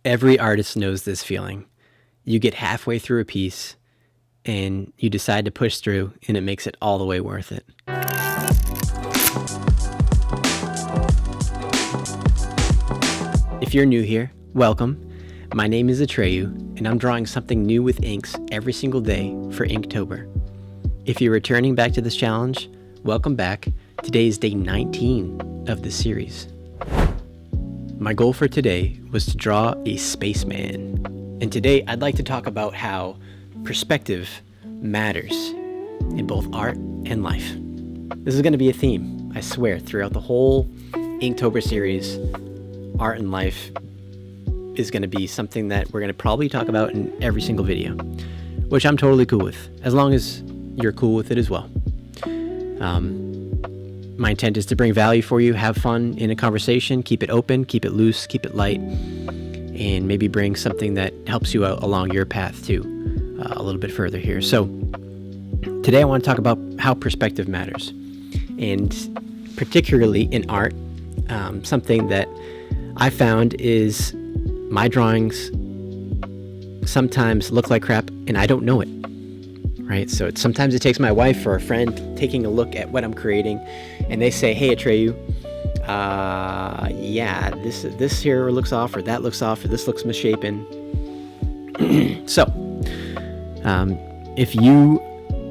Every artist knows this feeling. You get halfway through a piece and you decide to push through, and it makes it all the way worth it. If you're new here, welcome. My name is Atreyu, and I'm drawing something new with inks every single day for InkTober. If you're returning back to this challenge, welcome back. Today is day 19 of the series. My goal for today was to draw a spaceman. And today I'd like to talk about how perspective matters in both art and life. This is going to be a theme, I swear, throughout the whole InkTober series. Art and life is going to be something that we're going to probably talk about in every single video, which I'm totally cool with, as long as you're cool with it as well. My intent is to bring value for you, have fun in a conversation, keep it open, keep it loose, keep it light, and maybe bring something that helps you out along your path too, a little bit further here. So today I want to talk about how perspective matters, and particularly in art. Something that I found is my drawings sometimes look like crap and I don't know it. Right? So sometimes it takes my wife or a friend taking a look at what I'm creating, and they say, "Hey, Atreyu, this here looks off, or that looks off, or this looks misshapen." So, if you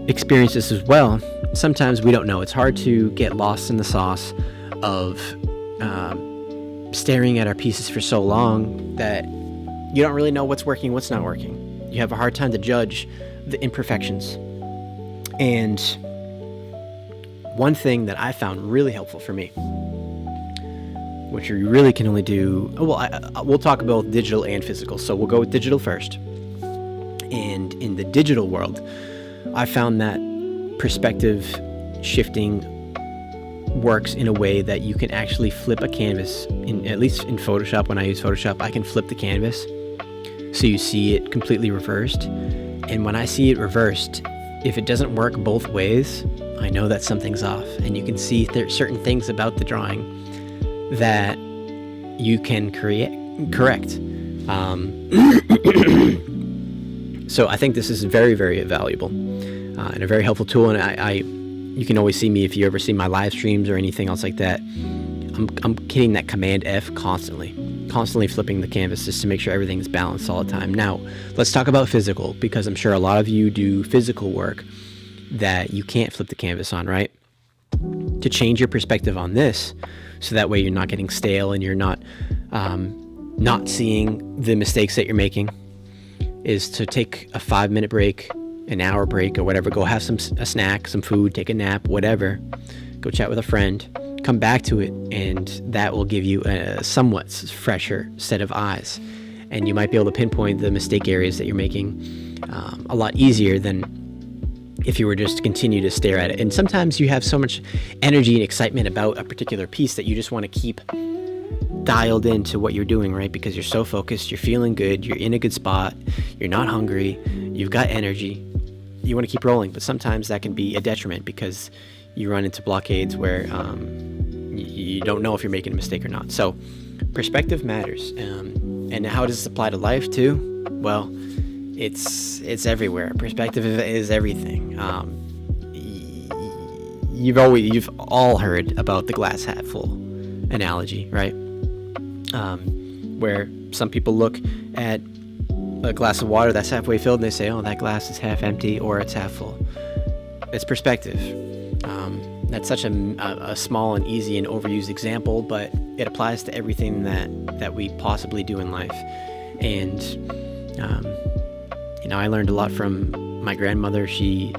experience this as well, sometimes we don't know. It's hard to get lost in the sauce of staring at our pieces for so long that you don't really know what's working, what's not working. You have a hard time to judge the imperfections. And one thing that I found really helpful for me, which you really can only do, we'll talk about digital and physical, so we'll go with digital first. And in the digital world, I found that perspective shifting works in a way that you can actually flip a canvas. At least in Photoshop, when I use Photoshop, I can flip the canvas so you see it completely reversed. And when I see it reversed, if it doesn't work both ways, I know that something's off. And you can see certain things about the drawing that you can correct. So I think this is very, very valuable and a very helpful tool. And you can always see me if you ever see my live streams or anything else like that. I'm hitting that Command F constantly flipping the canvas just to make sure everything's balanced all the time. Now, let's talk about physical, because I'm sure a lot of you do physical work that you can't flip the canvas on, right? To change your perspective on this, so that way you're not getting stale and you're not seeing the mistakes that you're making, is to take a 5-minute break, an hour break, or whatever. Go have a snack, some food, take a nap, whatever. Go chat with a friend. Come back to it, and that will give you a somewhat fresher set of eyes, and you might be able to pinpoint the mistake areas that you're making a lot easier than if you were just to continue to stare at it. And sometimes you have so much energy and excitement about a particular piece that you just want to keep dialed into what you're doing, right? Because you're so focused, you're feeling good, you're in a good spot, you're not hungry, you've got energy, you want to keep rolling. But sometimes that can be a detriment because you run into blockades where you don't know if you're making a mistake or not. So perspective matters. And how does this apply to life too? Well, it's everywhere. Perspective is everything. You've all heard about the glass half full analogy, right? Where some people look at a glass of water that's halfway filled and they say, "Oh, that glass is half empty," or "It's half full." It's perspective. That's such a small and easy and overused example, but it applies to everything that we possibly do in life. And I learned a lot from my grandmother. She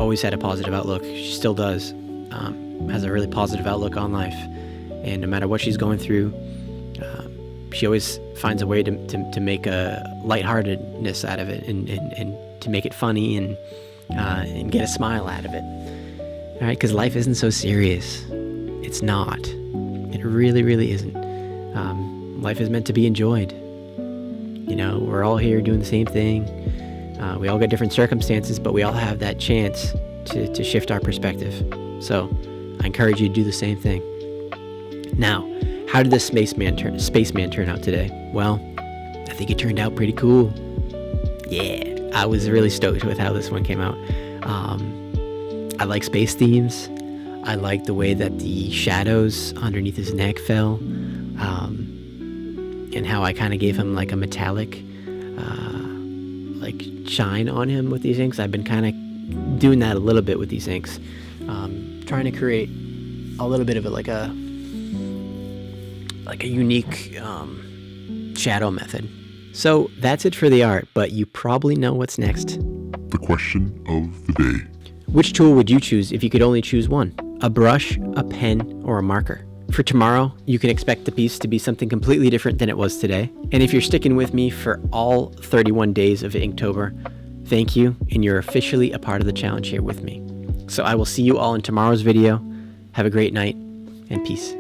always had a positive outlook. She still does. Has a really positive outlook on life, and no matter what she's going through, she always finds a way to make a lightheartedness out of it, and to make it funny and get a smile out of it. All right, because life isn't so serious. It's not. It really, really isn't. Life is meant to be enjoyed. We're all here doing the same thing. We all got different circumstances, but we all have that chance to shift our perspective. So I encourage you to do the same thing. Now, how did this spaceman turn out today? Well, I think it turned out pretty cool. Yeah, I was really stoked with how this one came out. I like space themes. I like the way that the shadows underneath his neck fell, and how I kind of gave him like a metallic like shine on him with these inks. I've been kind of doing that a little bit with these inks, trying to create a little bit of like a unique shadow method. So that's it for the art, but you probably know what's next. The question of the day. Which tool would you choose if you could only choose one? A brush, a pen, or a marker? For tomorrow, you can expect the piece to be something completely different than it was today. And if you're sticking with me for all 31 days of Inktober, thank you, and you're officially a part of the challenge here with me. So I will see you all in tomorrow's video. Have a great night, and peace.